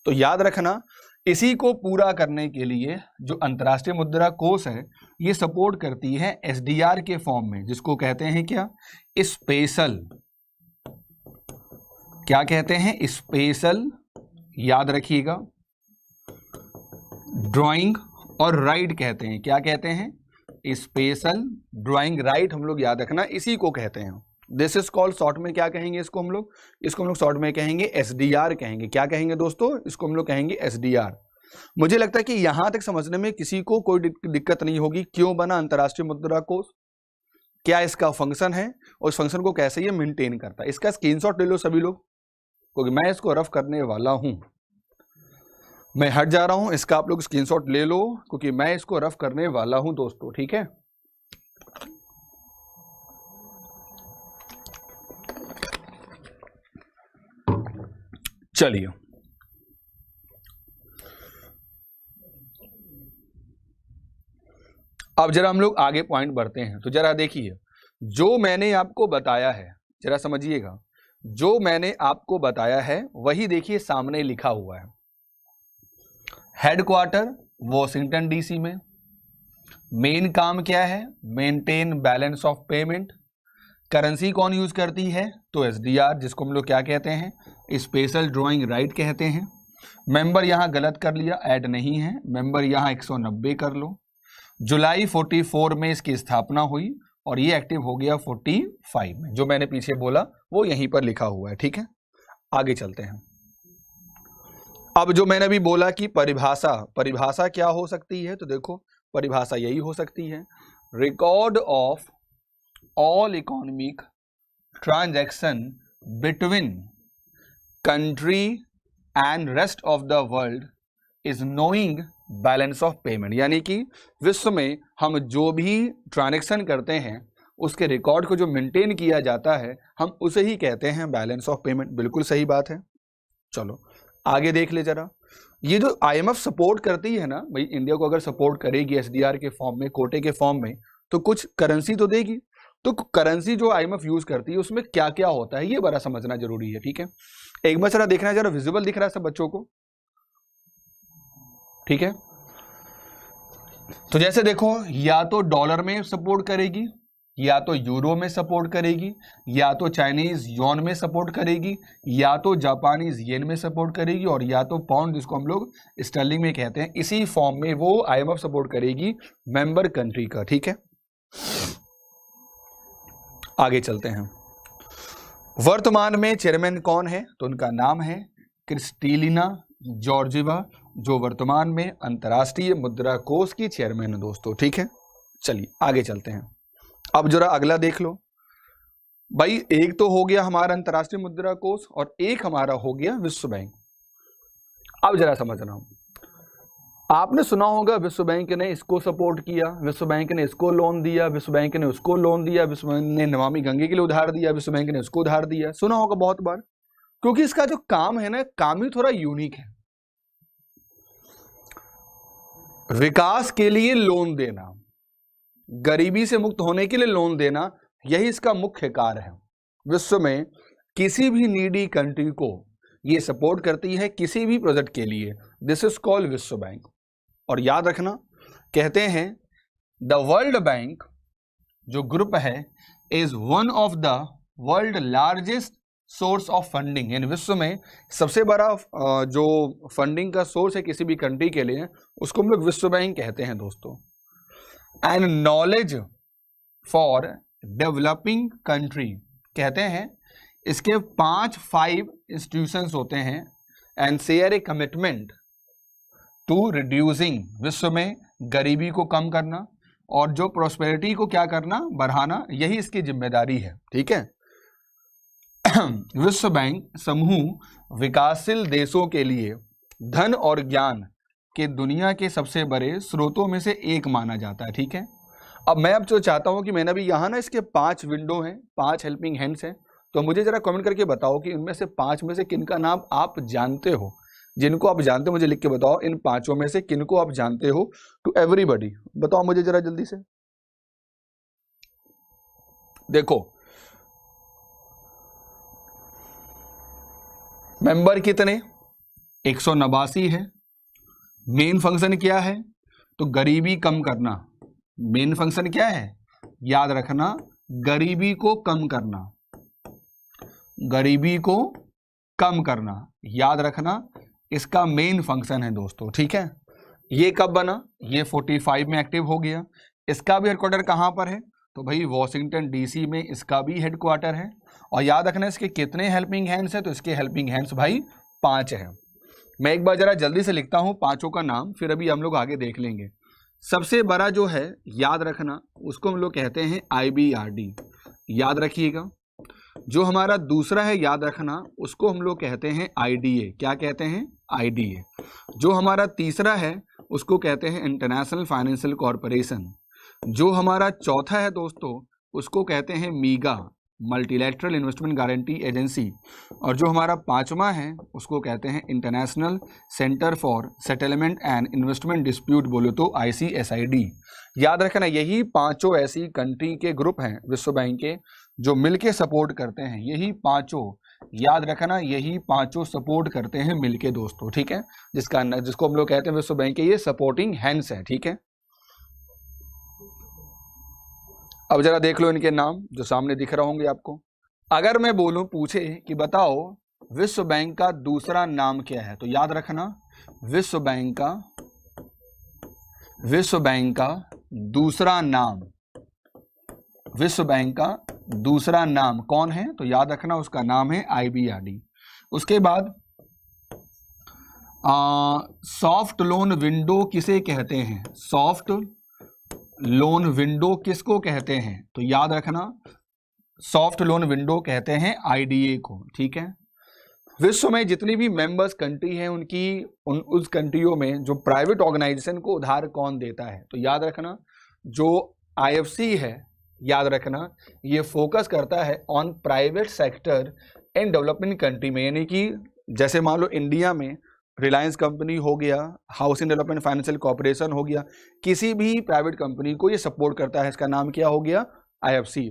तो याद रखना इसी को पूरा करने के लिए जो अंतर्राष्ट्रीय मुद्रा कोष है ये सपोर्ट करती है एसडीआर के फॉर्म में, जिसको कहते हैं क्या, स्पेशल, क्या कहते हैं, स्पेशल, याद रखिएगा, ड्राइंग और राइट कहते हैं, क्या कहते हैं, स्पेशल ड्राइंग राइट, हम लोग याद रखना इसी को कहते हैं। दिस इज कॉल्ड, शॉर्ट में क्या कहेंगे इसको हम लोग, इसको हम लोग शॉर्ट में कहेंगे एसडीआर कहेंगे। क्या कहेंगे दोस्तों, इसको हम लोग कहेंगे एसडीआर। मुझे लगता है कि यहां तक समझने में किसी को कोई दिक्कत नहीं होगी। क्यों बना अंतर्राष्ट्रीय मुद्रा कोष, क्या इसका फंक्शन है और इस फंक्शन को कैसे ये मेंटेन करता है, इसका स्क्रीनशॉट ले लो सभी लोग, क्योंकि मैं इसको रफ करने वाला हूं। मैं हट जा रहा हूं, इसका आप लोग स्क्रीनशॉट ले लो क्योंकि मैं इसको रफ करने वाला हूं दोस्तों, ठीक है। चलिए अब जरा हम लोग आगे पॉइंट बढ़ते हैं। तो जरा देखिए, जो मैंने आपको बताया है, जरा समझिएगा, जो मैंने आपको बताया है वही देखिए सामने लिखा हुआ है। हेडक्वार्टर वॉशिंगटन डीसी में, मेन काम क्या है, maintain balance of payment. Currency कौन यूज करती है, तो एसडीआर, जिसको हम लोग क्या कहते हैं, स्पेशल ड्राइंग राइट कहते हैं। मेंबर यहां गलत कर लिया, ऐड नहीं है, मेंबर यहां 190 कर लो। जुलाई 44 में इसकी स्थापना हुई और ये एक्टिव हो गया 45 में। जो मैंने पीछे बोला वो यहीं पर लिखा हुआ है, ठीक है। आगे चलते हैं। अब जो मैंने अभी बोला कि परिभाषा क्या हो सकती है, तो देखो परिभाषा यही हो सकती है, record of all economic transaction between country and rest of the world is knowing balance of payment. यानी कि विश्व में हम जो भी ट्रांजैक्शन करते हैं उसके रिकॉर्ड को जो मेंटेन किया जाता है हम उसे ही कहते हैं बैलेंस ऑफ पेमेंट। बिल्कुल सही बात है। चलो आगे देख ले जरा, ये जो आईएमएफ सपोर्ट करती है ना भाई, इंडिया को अगर सपोर्ट करेगी एसडीआर के फॉर्म में, कोटे के फॉर्म में, तो कुछ करेंसी तो देगी। तो करेंसी जो आईएमएफ यूज करती है उसमें क्या क्या होता है ये बड़ा समझना जरूरी है, ठीक है। एक बार जरा देखना, जरा विजिबल दिख रहा है सब बच्चों को, ठीक है। तो जैसे देखो, या तो डॉलर में सपोर्ट करेगी, या तो यूरो में सपोर्ट करेगी, या तो चाइनीज यॉन में सपोर्ट करेगी, या तो जापानीज येन में सपोर्ट करेगी, और या तो पाउंड जिसको हम लोग स्टर्लिंग में कहते हैं, इसी फॉर्म में वो आईएमएफ सपोर्ट करेगी मेंबर कंट्री का, ठीक है। आगे चलते हैं। वर्तमान में चेयरमैन कौन है, तो उनका नाम है क्रिस्टलिना जॉर्जिवा जो वर्तमान में अंतर्राष्ट्रीय मुद्रा कोष की चेयरमैन है दोस्तों। ठीक है, चलिए आगे चलते हैं। अब जरा अगला देख लो भाई, एक तो हो गया हमारा अंतर्राष्ट्रीय मुद्रा कोष और एक हमारा हो गया विश्व बैंक। अब जरा समझना, आपने सुना होगा विश्व बैंक ने इसको सपोर्ट किया, विश्व बैंक ने इसको लोन दिया, विश्व बैंक ने उसको लोन दिया, विश्व बैंक ने नमामि गंगे के लिए उधार दिया, विश्व बैंक ने उसको उधार दिया। सुना होगा बहुत बार, क्योंकि इसका जो काम है ना, काम ही थोड़ा यूनिक है। विकास के लिए लोन देना, गरीबी से मुक्त होने के लिए लोन देना, यही इसका मुख्य कार्य है। विश्व में किसी भी नीडी कंट्री को ये सपोर्ट करती है किसी भी प्रोजेक्ट के लिए। दिस इज कॉल्ड विश्व बैंक। और याद रखना, कहते हैं द वर्ल्ड बैंक जो ग्रुप है is one of the world largest source of funding. यानी विश्व में सबसे बड़ा जो फंडिंग का सोर्स है किसी भी कंट्री के लिए, उसको हम लोग विश्व बैंक कहते हैं दोस्तों। And knowledge for developing country, कहते हैं इसके 5 इंस्टीट्यूशंस होते हैं। And share a commitment to reducing, विश्व में गरीबी को कम करना और जो प्रोस्पेरिटी को क्या करना, बढ़ाना, यही इसकी जिम्मेदारी है। ठीक है, विश्व बैंक समूह विकासशील देशों के लिए धन और ज्ञान के दुनिया के सबसे बड़े स्रोतों में से एक माना जाता है। ठीक है, अब मैं अब जो चाहता हूं कि मैंने भी यहाँ ना इसके 5 विंडो हैं, 5 हेल्पिंग हैंड्स हैं, तो मुझे जरा कमेंट करके बताओ कि इनमें से 5 में से किनका नाम आप जानते हो। जिनको आप जानते हो मुझे लिख के बताओ, इन 5 में से किनको आप जानते हो। टू एवरीबॉडी बताओ मुझे जरा जल्दी से। देखो मेंबर कितने, 189 है। मेन फंक्शन क्या है, तो गरीबी कम करना। मेन फंक्शन क्या है, याद रखना, गरीबी को कम करना, गरीबी को कम करना, याद रखना, इसका मेन फंक्शन है दोस्तों। ठीक है, ये कब बना, ये 45 में एक्टिव हो गया। इसका भी हेडक्वार्टर कहां पर है, तो भाई वॉशिंगटन डीसी में इसका भी हेडक्वार्टर है। और याद रखना इसके कितने हेल्पिंग हैंड्स हैं, तो इसके हेल्पिंग हैंड्स भाई 5 हैं। मैं एक बार जरा जल्दी से लिखता हूं 5 का नाम, फिर अभी हम लोग आगे देख लेंगे। सबसे बड़ा जो है, याद रखना, उसको हम लोग कहते हैं IBRD, याद रखिएगा। जो हमारा दूसरा है, याद रखना, उसको हम लोग कहते हैं IDA। क्या कहते हैं, IDA। जो हमारा तीसरा है उसको कहते हैं इंटरनेशनल फाइनेंशियल कॉरपोरेशन। जो हमारा चौथा है दोस्तों, उसको कहते हैं मीगा, मल्टीलैटरल इन्वेस्टमेंट गारंटी एजेंसी। और जो हमारा 5वां है उसको कहते हैं international centre for settlement and investment dispute, बोलो तो ICSID। याद रखना, यही 5 ऐसी कंट्री के ग्रुप हैं विश्व बैंक के जो मिलके सपोर्ट करते हैं। यही 5, याद रखना, यही 5 सपोर्ट करते हैं मिलके दोस्तों। ठीक है, जिसको हम लोग कहते हैं विश्व बैंक के ये सपोर्टिंग हैंड्स है। ठीक है, अब जरा देख लो इनके नाम जो सामने दिख रहे होंगे आपको। अगर मैं बोलूं, पूछे कि बताओ विश्व बैंक का दूसरा नाम क्या है, तो याद रखना, विश्व बैंक का दूसरा नाम, विश्व बैंक का दूसरा नाम कौन है, तो याद रखना उसका नाम है IBRD। उसके बाद सॉफ्ट लोन विंडो किसे कहते हैं, सॉफ्ट लोन विंडो किसको कहते हैं, तो याद रखना सॉफ्ट लोन विंडो कहते हैं IDA को। ठीक है, विश्व में जितनी भी मेंबर्स कंट्री हैं उस कंट्रियों में जो प्राइवेट ऑर्गेनाइजेशन को उधार कौन देता है, तो याद रखना जो IFC है, याद रखना ये फोकस करता है on private sector in development country में। यानी कि जैसे मान लो इंडिया में रिलायंस कंपनी हो गया, हाउसिंग डेवलपमेंट फाइनेंशियल कॉर्पोरेशन हो गया, किसी भी प्राइवेट कंपनी को ये सपोर्ट करता है। इसका नाम क्या हो गया, IFC।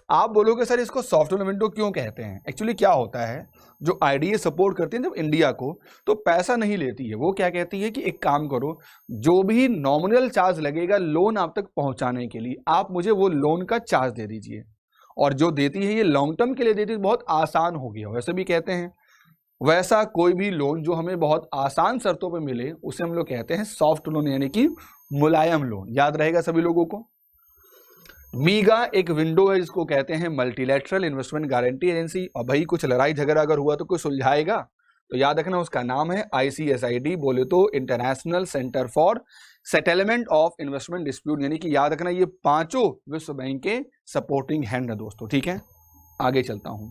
आप बोलोगे सर इसको सॉफ्ट लोन विंडो क्यों कहते हैं, एक्चुअली क्या होता है, जो IDA सपोर्ट करती है जब इंडिया को, तो पैसा नहीं लेती है, वो क्या कहती है कि एक काम करो, जो भी नॉमिनल चार्ज लगेगा लोन आप तक पहुंचाने के लिए, आप मुझे वो लोन का चार्ज दे दीजिए। और जो देती है ये लॉन्ग टर्म के लिए देती है, बहुत आसान हो गया, वैसे भी कहते हैं वैसा कोई भी लोन जो हमें बहुत आसान शर्तों पे मिले उसे हम लोग कहते हैं सॉफ्ट लोन, यानी कि मुलायम लोन। याद रहेगा सभी लोगों को। मीगा एक विंडो है जिसको कहते हैं मल्टीलैटरल इन्वेस्टमेंट गारंटी एजेंसी। और भाई कुछ लड़ाई झगड़ा अगर हुआ तो कोई सुलझाएगा, तो याद रखना उसका नाम है ICSID, बोले तो international centre for settlement of investment dispute, यानी कि याद रखना ये पांचों विश्व बैंक के सपोर्टिंग हैंड है दोस्तों, ठीक है। आगे चलता हूं।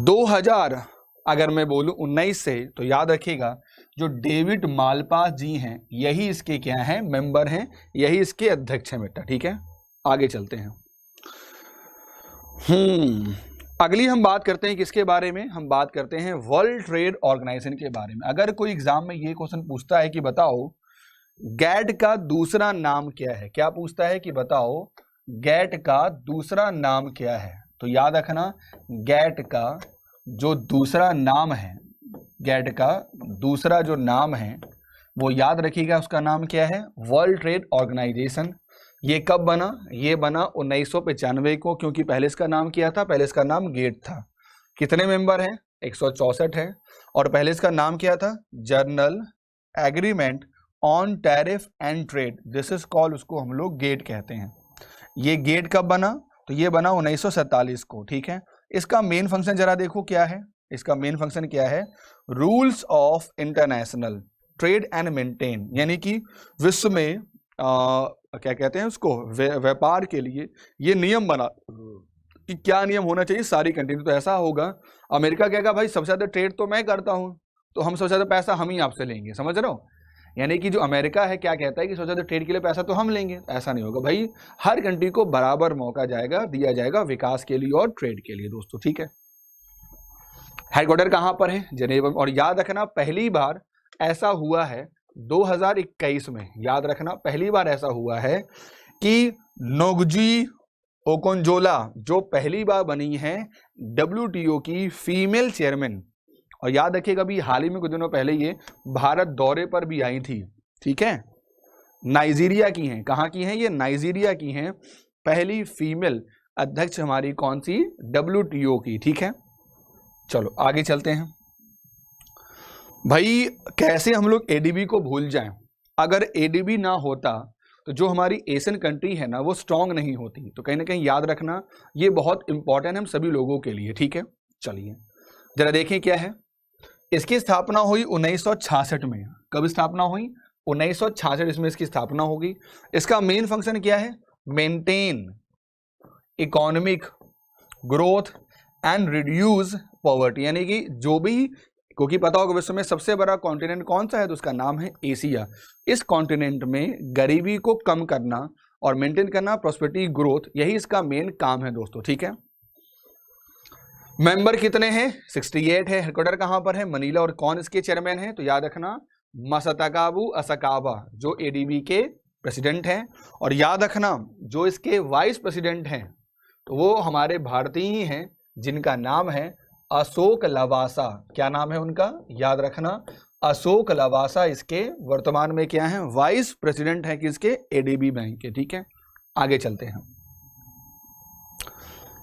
2000 अगर मैं बोलूं 19 से, तो याद रखिएगा जो डेविड मालपास जी हैं यही इसके क्या हैं, मेंबर हैं, यही इसके अध्यक्ष हैं बेटा, ठीक है। आगे चलते हैं। अगली हम बात करते हैं किसके बारे में, हम बात करते हैं वर्ल्ड ट्रेड ऑर्गेनाइजेशन के बारे में। अगर कोई एग्जाम में ये क्वेश्चन पूछता है कि बताओ गैट का दूसरा नाम क्या है, क्या पूछता है कि बताओ गैट का दूसरा नाम क्या है, तो याद रखना गैट का जो दूसरा नाम है, गैट का दूसरा जो नाम है वो याद रखिएगा उसका नाम क्या है, वर्ल्ड ट्रेड ऑर्गेनाइजेशन। ये कब बना, ये बना 1995 को, क्योंकि पहले इसका नाम क्या था, पहले इसका नाम गेट था। कितने मेंबर हैं, 164 है। और पहले इसका नाम क्या था, journal agreement on tariff and trade, this is called, उसको हम लोग गेट कहते हैं। ये गेट कब बना, तो ये बना 1947 को, ठीक है। इसका मेन फंक्शन जरा देखो क्या है, इसका मेन फंक्शन क्या है, rules of international trade and maintain, यानी कि विश्व में क्या कहते हैं उसको, व्यापार के लिए ये नियम बना कि क्या नियम होना चाहिए सारी कंट्री। तो ऐसा होगा, अमेरिका कहेगा भाई सबसे ज्यादा ट्रेड तो मैं करता हूं, तो हम सबसे ज्यादा पैसा हम ही आपसे लेंगे, समझ रहे हो। यानी कि जो अमेरिका है क्या कहता है कि सबसे ज्यादा ट्रेड के लिए पैसा तो हम लेंगे, ऐसा नहीं होगा भाई, हर कंट्री को बराबर मौका जाएगा, दिया जाएगा विकास के लिए और ट्रेड के लिए दोस्तों, ठीक है। हेडक्वार्टर कहां पर है, जेनेवा। और याद रखना पहली बार ऐसा हुआ है 2021 में, याद रखना पहली बार ऐसा हुआ है कि नोगजी ओकोंजोला जो पहली बार बनी है WTO की फीमेल चेयरमैन। और याद रखिएगा अभी हाल ही में कुछ दिनों पहले ये भारत दौरे पर भी आई थी, ठीक है। नाइजीरिया की हैं, कहाँ की हैं ये, नाइजीरिया की हैं, पहली फीमेल अध्यक्ष हमारी कौन सी, WTO की, ठीक है। चलो आगे चलते हैं। भाई कैसे हम लोग ADB को भूल जाएं, अगर ADB ना होता तो जो हमारी एशियन कंट्री है ना वो स्ट्रांग नहीं होती, तो कहीं ना कहीं याद रखना ये बहुत इंपॉर्टेंट है हम सभी लोगों के लिए, ठीक है। चलिए जरा देखें क्या है। इसकी स्थापना हुई 1966 में, कब स्थापना हुई, 1966 इसमें इसकी स्थापना होगी। इसका मेन फंक्शन क्या है, maintain economic growth and reduce poverty, यानी कि जो भी, क्योंकि पता होगा विश्व में सबसे बड़ा कॉन्टिनेंट कौन सा है, तो उसका नाम है एशिया। इस कॉन्टिनेंट में गरीबी को कम करना और मेंटेन करना, प्रोस्पेरिटी ग्रोथ, यही इसका मेन काम है दोस्तों, ठीक है। मेंबर कितने हैं, 68 है। हेडक्वार्टर कहां पर है, मनीला। और कौन इसके चेयरमैन है, तो याद रखना मसताकाबू असाकावा जो ADB के प्रेसिडेंट हैं। और याद रखना जो इसके वाइस प्रेसिडेंट हैं तो वो हमारे भारतीय ही हैं, जिनका नाम है अशोक लवासा। क्या नाम है उनका, याद रखना अशोक लवासा इसके वर्तमान में क्या है, वाइस प्रेसिडेंट है किसके, ADB बैंक के, ठीक है। आगे चलते हैं।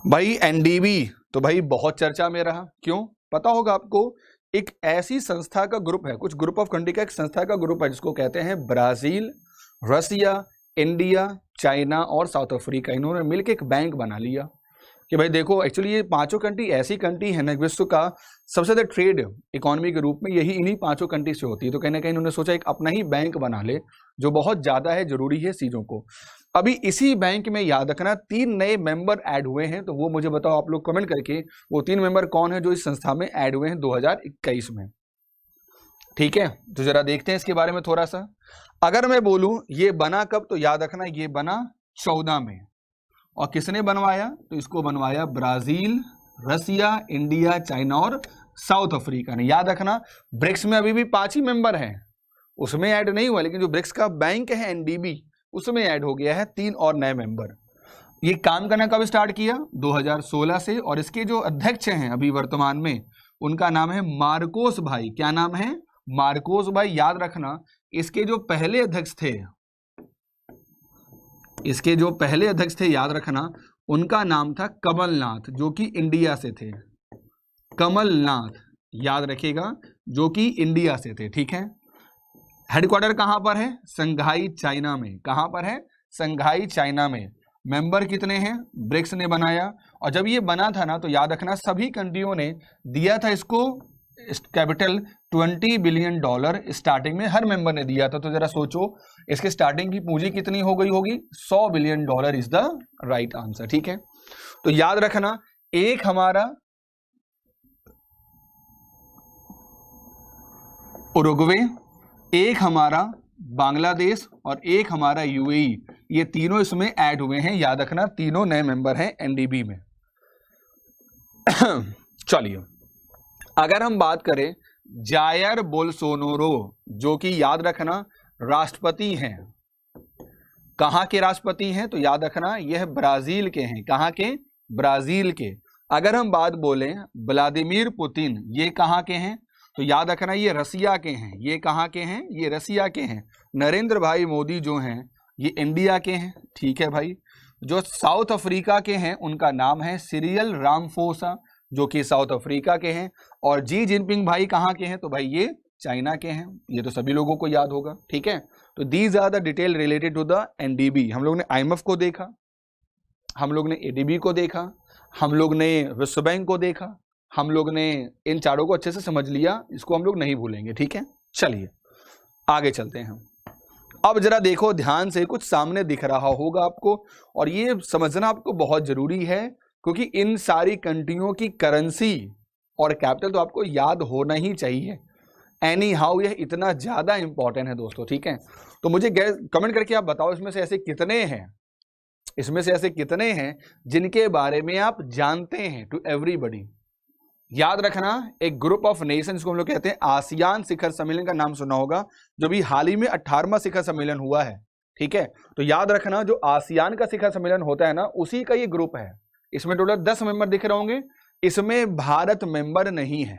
भाई NDB तो भाई बहुत चर्चा में रहा, क्यों, पता होगा आपको, एक ऐसी संस्था का ग्रुप है, कुछ ग्रुप ऑफ कंट्री का एक संस्था का ग्रुप है जिसको कहते हैं ब्राजील, रसिया, इंडिया, चाइना और साउथ अफ्रीका। इन्होंने मिलकर एक बैंक बना लिया कि भाई देखो एक्चुअली ये पांचों कंट्री ऐसी कंट्री है ना, विश्व का सबसे ज्यादा ट्रेड इकोनॉमी के रूप में यही इन्हीं पांचों कंट्री से होती है। तो कहीं ना कहीं उन्होंने सोचा एक अपना ही बैंक बना ले, जो बहुत ज्यादा है, जरूरी है चीजों को। अभी इसी बैंक में याद रखना 3 नए मेंबर ऐड हुए हैं, तो वो मुझे बताओ आप लोग कमेंट करके, वो 3 मेंबर कौन है जो इस संस्था में ऐड हुए हैं 2021 में, ठीक है। तो जरा देखते हैं इसके बारे में थोड़ा सा। अगर मैं बोलूं ये बना कब, तो याद रखना ये बना 14 में। और किसने बनवाया, तो इसको बनवाया ब्राजील, रसिया, इंडिया, चाइना और साउथ अफ्रीका ने। याद रखना ब्रिक्स में अभी भी 5 ही मेंबर हैं, उसमें ऐड नहीं हुआ, लेकिन जो ब्रिक्स का बैंक है NDB उसमें ऐड हो गया है 3 और नए मेंबर। ये काम करना कब स्टार्ट किया, 2016 से। और इसके जो अध्यक्ष हैं अभी वर्तमान में, उनका नाम है मार्कोस भाई। क्या नाम है, मार्कोस भाई। याद रखना इसके जो पहले अध्यक्ष थे, इसके जो पहले अध्यक्ष थे, याद रखना उनका नाम था कमलनाथ, जो कि इंडिया से थे। कमलनाथ याद रखिएगा, जो कि इंडिया से थे, ठीक है। हेडक्वार्टर कहां पर है, संघाई चाइना में। कहां पर है, संघाई चाइना में। मेंबर कितने हैं, ब्रिक्स ने बनाया, और जब ये बना था ना तो याद रखना सभी कंट्रियों ने दिया था इसको कैपिटल $20 बिलियन स्टार्टिंग में हर मेंबर ने दिया था। तो जरा सोचो इसके स्टार्टिंग की पूंजी कितनी हो गई होगी, $100 billion is the right answer. ठीक है, तो याद रखना एक हमारा उरुग्वे, एक हमारा बांग्लादेश और एक हमारा यूएई, ये तीनों इसमें ऐड हुए हैं। याद रखना तीनों नए मेंबर हैं एनडीबी में। चलिए अगर हम बात करें जायर बोल्सोनारो, जो कि याद रखना राष्ट्रपति हैं, कहां के राष्ट्रपति हैं, तो याद रखना यह ब्राजील के हैं। कहां के, ब्राजील के। अगर हम बात बोलें व्लादिमीर पुतिन, ये कहां के हैं, तो याद रखना ये रसिया के हैं। ये कहां के हैं, ये रसिया के हैं। नरेंद्र भाई मोदी जो हैं ये इंडिया के हैं। ठीक है भाई, जो साउथ अफ्रीका के हैं उनका नाम है सिरियल रामफोसा, जो कि साउथ अफ्रीका के हैं। और जी जिनपिंग भाई कहाँ के हैं, तो भाई ये चाइना के हैं। ये तो सभी लोगों को याद होगा। ठीक है, तो these are the detail related to the NDB. हम लोग ने आईएमएफ को देखा, हम लोग ने एडीबी को देखा, हम लोग ने विश्व बैंक को देखा, हम लोग ने इन चारों को अच्छे से समझ लिया, इसको हम लोग नहीं भूलेंगे। ठीक है, चलिए आगे चलते हैं। अब जरा देखो ध्यान से, कुछ सामने दिख रहा होगा आपको, और ये समझना आपको बहुत जरूरी है, क्योंकि इन सारी कंट्रियों की करेंसी और कैपिटल तो आपको याद होना ही चाहिए। एनी हाउ यह इतना ज्यादा इंपॉर्टेंट है दोस्तों। ठीक है, तो मुझे कमेंट करके आप बताओ इसमें से ऐसे कितने हैं, इसमें से ऐसे कितने हैं जिनके बारे में आप जानते हैं। टू एवरीबडी, याद रखना एक ग्रुप ऑफ नेशंस को हम लोग कहते हैं आसियान शिखर सम्मेलन का नाम सुना होगा, जो भी हाल ही में 18वां शिखर सम्मेलन हुआ है। ठीक है, तो याद रखना जो आसियान का शिखर सम्मेलन होता है ना, उसी का ये ग्रुप है। इसमें टोटल 10 मेंबर दिख रहे होंगे, इसमें भारत मेंबर नहीं है,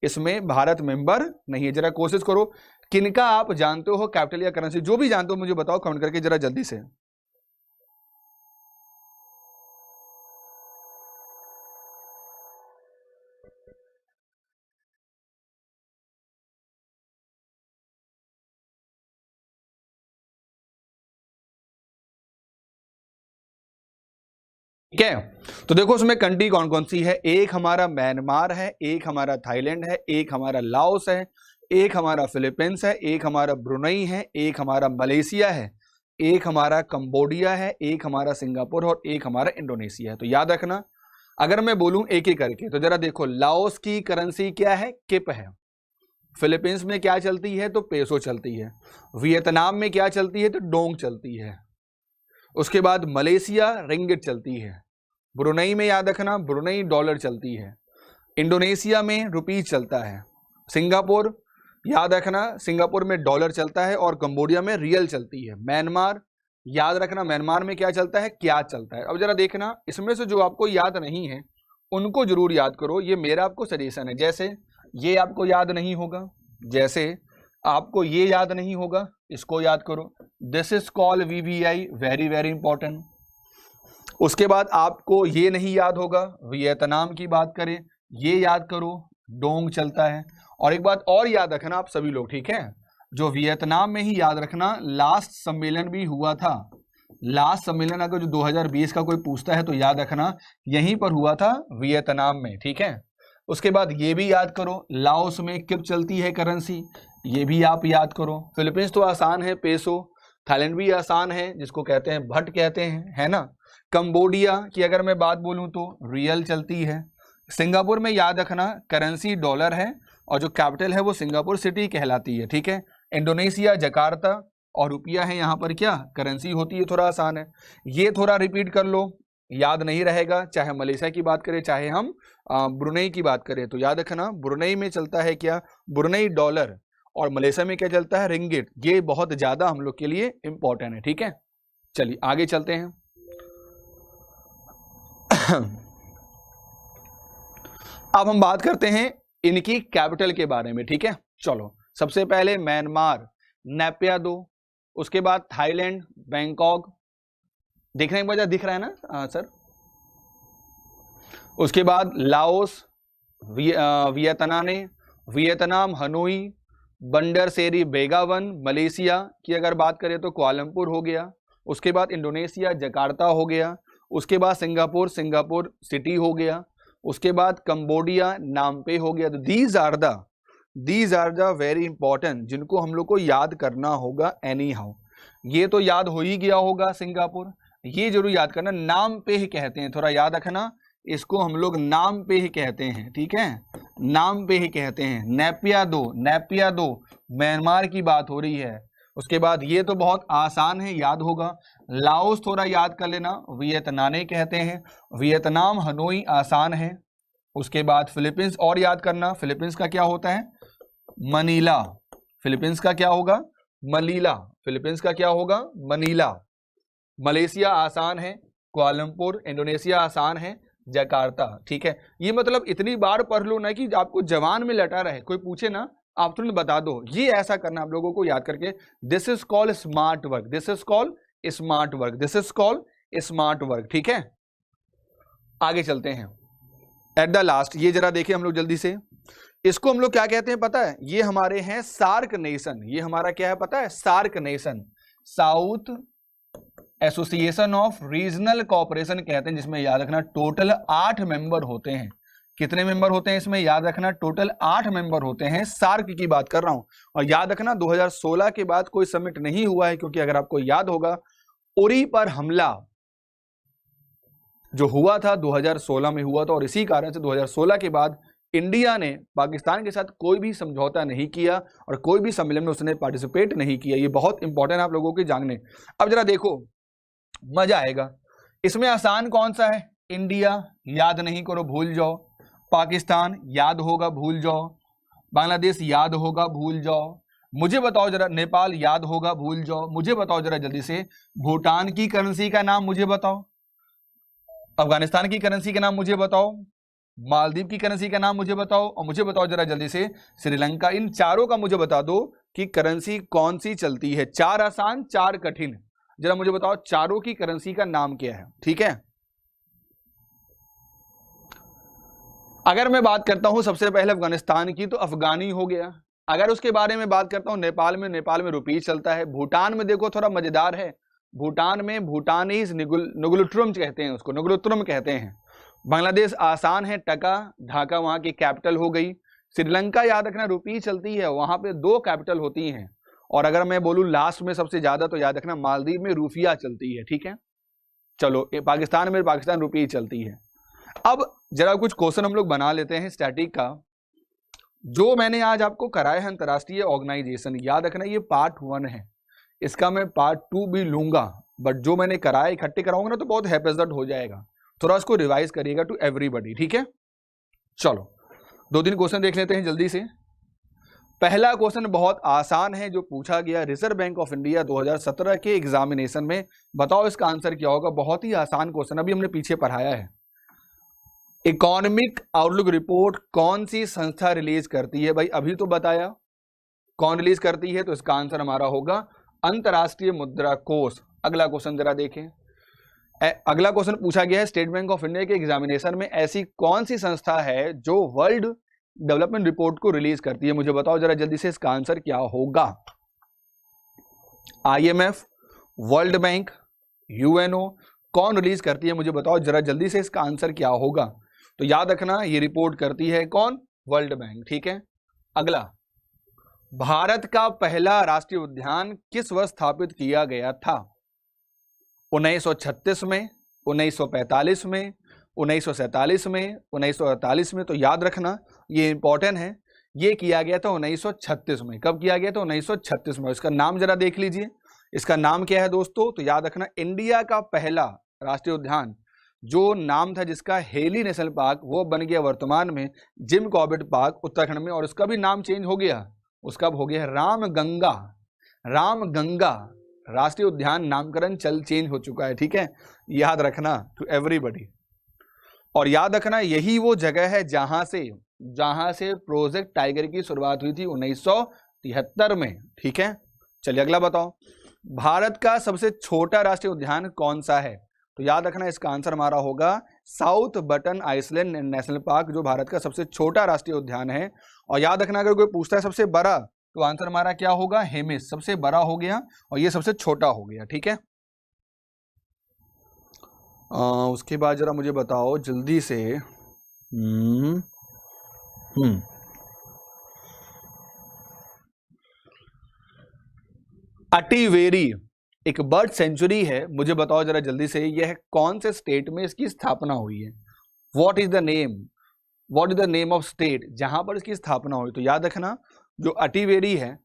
इसमें भारत मेंबर नहीं है। जरा कोशिश करो किनका आप जानते हो कैपिटल या करेंसी, जो भी जानते हो मुझे बताओ कमेंट करके जरा जल्दी से। ठीक है, तो देखो उसमें कंट्री कौन कौन सी है। एक हमारा म्यांमार है, एक हमारा थाईलैंड है, एक हमारा लाओस है, एक हमारा फिलीपींस है, एक हमारा ब्रुनई है, एक हमारा मलेशिया है, एक हमारा कंबोडिया है, एक हमारा सिंगापुर और एक हमारा इंडोनेशिया है। तो याद रखना अगर मैं बोलूं एक एक करके, तो जरा देखो लाओस की करेंसी क्या है, किप है। फिलीपींस में क्या चलती है, तो पेसो चलती है। वियतनाम में क्या चलती है, तो डोंग चलती है। उसके बाद मलेशिया रिंगिट चलती है। ब्रुनई में याद रखना ब्रुनई डॉलर चलती है। इंडोनेशिया में रुपीज चलता है। सिंगापुर याद रखना सिंगापुर में डॉलर चलता है, और कंबोडिया में रियल चलती है। म्यांमार याद रखना म्यांमार में क्या चलता है, क्या चलता है। अब जरा देखना इसमें से जो आपको याद नहीं है उनको जरूर याद करो, ये मेरा आपको सजेशन है। जैसे ये आपको याद नहीं होगा, जैसे आपको ये याद नहीं होगा, इसको याद करो। This is called VVI, very very important. उसके बाद आपको ये नहीं याद होगा, वियतनाम की बात करें ये याद करो, डोंग चलता है। और एक बात और याद रखना आप सभी लोग, ठीक है, जो वियतनाम में ही याद रखना लास्ट सम्मेलन भी हुआ था। लास्ट सम्मेलन अगर जो 2020 का कोई पूछता है तो याद रखना यहीं पर हुआ था वियतनाम में। ठीक है, उसके बाद ये भी याद करो लाओस में किप चलती है करेंसी, ये भी आप याद करो। फिलीपींस तो आसान है, पेसो। थाईलैंड भी आसान है, जिसको कहते हैं भट कहते हैं, है ना। कंबोडिया की अगर मैं बात बोलूं तो रियल चलती है। सिंगापुर में याद रखना करेंसी डॉलर है, और जो कैपिटल है वो सिंगापुर सिटी कहलाती है। ठीक है, इंडोनेशिया जकार्ता, और रुपया है यहाँ पर क्या करेंसी होती है, थोड़ा आसान है। ये थोड़ा रिपीट कर लो, याद नहीं रहेगा, चाहे मलेशिया की बात करें चाहे हम ब्रुनई की बात करें। तो याद रखना ब्रुनई में चलता है क्या, ब्रुनई डॉलर, और मलेशिया में क्या चलता है, रिंगिट। ये बहुत ज्यादा हम लोग के लिए इंपॉर्टेंट है। ठीक है, चलिए आगे चलते हैं। अब हम बात करते हैं इनकी कैपिटल के बारे में। ठीक है, चलो सबसे पहले म्यांमार नेपियादो, उसके बाद थाईलैंड बैंकॉक, देखने के बाद दिख रहा है ना सर। उसके बाद लाओस वियतनाम हनोई, बंडर सेरी बेगावन। मलेशिया की अगर बात करें तो कुआलालंपुर हो गया। उसके बाद इंडोनेशिया जकार्ता हो गया, उसके बाद सिंगापुर सिंगापुर सिटी हो गया, उसके बाद कंबोडिया नामपे हो गया। तो these are the very important जिनको हम लोग को याद करना होगा एनी हाउ। ये तो याद हो ही गया होगा सिंगापुर, ये जरूर याद करना, नाम पे ही कहते हैं, थोड़ा याद रखना, इसको हम लोग नाम पे ही कहते हैं, ठीक है, नाम पे ही कहते हैं। नेपिया दो म्यांमार की बात हो रही है। उसके बाद ये तो बहुत आसान है, याद होगा। लाओस थोड़ा याद कर लेना, वियतनाम कहते हैं, वियतनाम हनोई आसान है। उसके बाद फिलीपींस और याद करना, फिलीपींस का क्या होता है, मनीला। फिलीपींस का क्या होगा, मनीला। फिलीपींस का क्या होगा, मनीला। मलेशिया आसान है, कुआलालंपुर। इंडोनेशिया आसान है, जकार्ता। ठीक है, ये मतलब इतनी बार पढ़ लो ना कि आपको जवान में लटा रहे, कोई पूछे ना आप तुरंत बता दो। ये ऐसा करना आप लोगों को याद करके। This is called smart work, this is called smart work, this is called smart work. ठीक है, आगे चलते हैं। एट द लास्ट ये जरा देखिए हम लोग जल्दी से, इसको हम लोग क्या कहते हैं पता है, ये हमारे हैं सार्क नेशन। ये हमारा क्या है पता है, SAARC nation, South Association of Regional Cooperation कहते हैं, जिसमें याद रखना टोटल 8 मेंबर होते हैं। कितने मेंबर होते हैं इसमें, याद रखना टोटल 8 मेंबर होते हैं। सार्क की बात कर रहा हूं। और याद रखना 2016 के बाद कोई समिट नहीं हुआ है, क्योंकि अगर आपको याद होगा उरी पर हमला जो हुआ था 2016 में हुआ था, और इसी कारण से 2016 के बाद इंडिया ने पाकिस्तान के साथ कोई भी समझौता नहीं किया और कोई भी सम्मेलन में उसने पार्टिसिपेट नहीं किया। ये बहुत इंपॉर्टेंट आप लोगों के जानने। अब जरा देखो, मजा आएगा। इसमें आसान कौन सा है, इंडिया याद नहीं करो भूल जाओ, पाकिस्तान याद होगा भूल जाओ, बांग्लादेश याद होगा भूल जाओ, मुझे बताओ जरा, नेपाल याद होगा भूल जाओ, मुझे बताओ जरा जल्दी से, भूटान की करेंसी का नाम मुझे बताओ, अफगानिस्तान की करेंसी का नाम मुझे बताओ, मालदीव की करेंसी का नाम मुझे बताओ, और मुझे बताओ जरा जल्दी से श्रीलंका। इन चारों का मुझे बता दो कि करेंसी कौन सी चलती है। 4 आसान 4 कठिन, जरा मुझे बताओ चारों की करेंसी का नाम क्या है। ठीक है, अगर मैं बात करता हूं सबसे पहले अफगानिस्तान की, तो अफगानी हो गया। अगर उसके बारे में बात करता हूं नेपाल में रुपीस चलता है। भूटान में देखो थोड़ा मजेदार है, भूटान में भूटानीज नुगुलुट्रुम कहते हैं, उसको नुगुलुत्रुम कहते हैं। बांग्लादेश आसान है, टका, ढाका वहां की कैपिटल हो गई। श्रीलंका याद रखना रुपी चलती है, वहां पे 2 कैपिटल होती हैं। और अगर मैं बोलूं लास्ट में सबसे ज्यादा, तो याद रखना मालदीव में रुपया चलती है। ठीक है, चलो पाकिस्तान में पाकिस्तान रुपये चलती है। अब जरा कुछ क्वेश्चन हम लोग बना लेते हैं स्टैटिक का, जो मैंने आज आपको कराया है अंतरराष्ट्रीय ऑर्गेनाइजेशन। याद रखना ये पार्ट 1 है, इसका मैं पार्ट 2 भी लूंगा, बट जो मैंने कराया इकट्ठे कराऊंगा ना तो बहुत हैपेजर्ड हो जाएगा, थोड़ा उसको रिवाइज करिएगा टू एवरीबॉडी। ठीक है, चलो 2-3 क्वेश्चन देख लेते हैं जल्दी से। पहला क्वेश्चन बहुत आसान है जो पूछा गया रिजर्व बैंक ऑफ इंडिया 2017 के एग्जामिनेशन में, बताओ इसका आंसर क्या होगा। बहुत ही आसान क्वेश्चन, अभी हमने पीछे पढ़ाया है। इकोनॉमिक आउटलुक रिपोर्ट कौन सी संस्था रिलीज करती है, भाई अभी तो बताया कौन रिलीज करती है, तो इसका आंसर हमारा होगा अंतरराष्ट्रीय मुद्रा कोष। अगला क्वेश्चन जरा देखें। अगला क्वेश्चन पूछा गया है स्टेट बैंक ऑफ इंडिया के एग्जामिनेशन में, ऐसी कौन सी संस्था है जो वर्ल्ड डेवलपमेंट रिपोर्ट को रिलीज करती है, मुझे बताओ जरा जल्दी से इसका आंसर क्या होगा। IMF, वर्ल्ड बैंक, UNO, कौन रिलीज करती है, मुझे बताओ जरा जल्दी से इसका आंसर क्या होगा। तो याद रखना ये रिपोर्ट करती है कौन, वर्ल्ड बैंक। ठीक है, अगला, भारत का पहला राष्ट्रीय उद्यान किस वर्ष स्थापित किया गया था। 1936 में, 1945 में, 1947 में, 1948 में। तो याद रखना ये इंपॉर्टेंट है, ये किया गया था 1936 में। कब किया गया था, 1936 में। इसका नाम जरा देख लीजिए, इसका नाम क्या है दोस्तों, तो याद रखना इंडिया का पहला राष्ट्रीय उद्यान जो नाम था जिसका हेली नेशनल पार्क, वो बन गया वर्तमान में जिम कॉर्बेट पार्क उत्तराखंड में, और उसका भी नाम चेंज हो गया, उसका हो गया रामगंगा। रामगंगा राष्ट्रीय उद्यान नामकरण चेंज हो चुका है। ठीक है, याद रखना टू एवरीबॉडी। और याद रखना यही वो जगह है जहां से प्रोजेक्ट टाइगर की शुरुआत हुई थी 1973 में। ठीक है, चलिए अगला बताओ, भारत का सबसे छोटा राष्ट्रीय उद्यान कौन सा है। तो याद रखना इसका आंसर हमारा होगा South Button Island National Park, जो भारत का सबसे छोटा राष्ट्रीय उद्यान है। और याद रखना अगर कोई पूछता है सबसे बड़ा, तो आंसर हमारा क्या होगा, हेमिस, सबसे बड़ा हो गया, और ये सबसे छोटा हो गया। ठीक है, उसके बाद जरा मुझे बताओ जल्दी से। अटीवेरी एक बर्ड सेंचुरी है, मुझे बताओ जरा जल्दी से, यह कौन से स्टेट में इसकी स्थापना हुई है? What is the name, what is the name of state जहां पर इसकी स्थापना हुई? तो याद रखना जो अटीवेरी है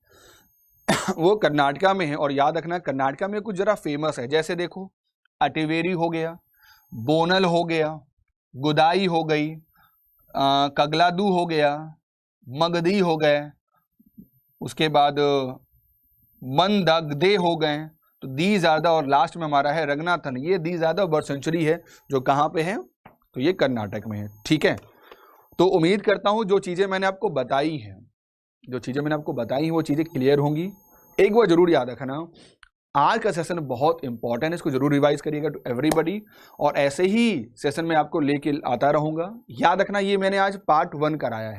वो कर्नाटका में है, और याद रखना कर्नाटका में कुछ जरा फेमस है, जैसे देखो अटीवेरी हो गया, बोनल हो गया, गुदाई हो गई, कगलादू हो गया, मगधी हो गए, उसके बाद मंदगदे हो गए, तो दी ज्यादा, और लास्ट में हमारा है रंगनाथन। ये दी ज्यादा बर्ड सेंचुरी है जो कहाँ पे है? तो ये कर्नाटक में है। ठीक है, तो उम्मीद करता हूं जो चीजें मैंने आपको बताई हैं, वो चीजें क्लियर होंगी। एक बार जरूर याद रखना, आज का सेशन बहुत इंपॉर्टेंट है, इसको जरूर रिवाइज करिएगा टू एवरीबडी, और ऐसे ही सेशन में आपको लेके आता रहूंगा। याद रखना ये मैंने आज पार्ट 1 कराया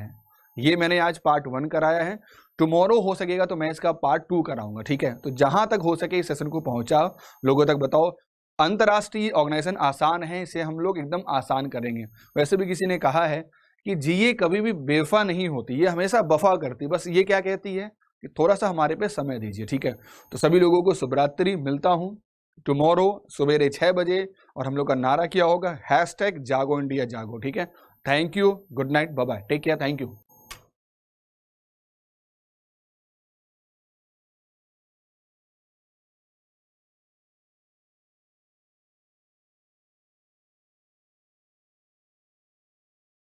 है, टुमारो हो सकेगा तो मैं इसका पार्ट 2 कराऊंगा। ठीक है, तो जहां तक हो सके इस सेशन को पहुंचा लोगों तक बताओ। अंतर्राष्ट्रीय ऑर्गेनाइजेशन आसान है, इसे हम लोग एकदम आसान करेंगे। वैसे भी किसी ने कहा है कि जीए कभी भी बेवफा नहीं होती, ये हमेशा वफा करती, बस ये क्या कहती है कि थोड़ा सा हमारे पे समय दीजिए। ठीक है, तो सभी लोगों को शुभरात्रि, मिलता हूं टुमारो सवेरे 6 बजे, और हम लोग का नारा क्या होगा? #जागो इंडिया जागो। ठीक है, thank you, good night, bye bye, take care, thank you.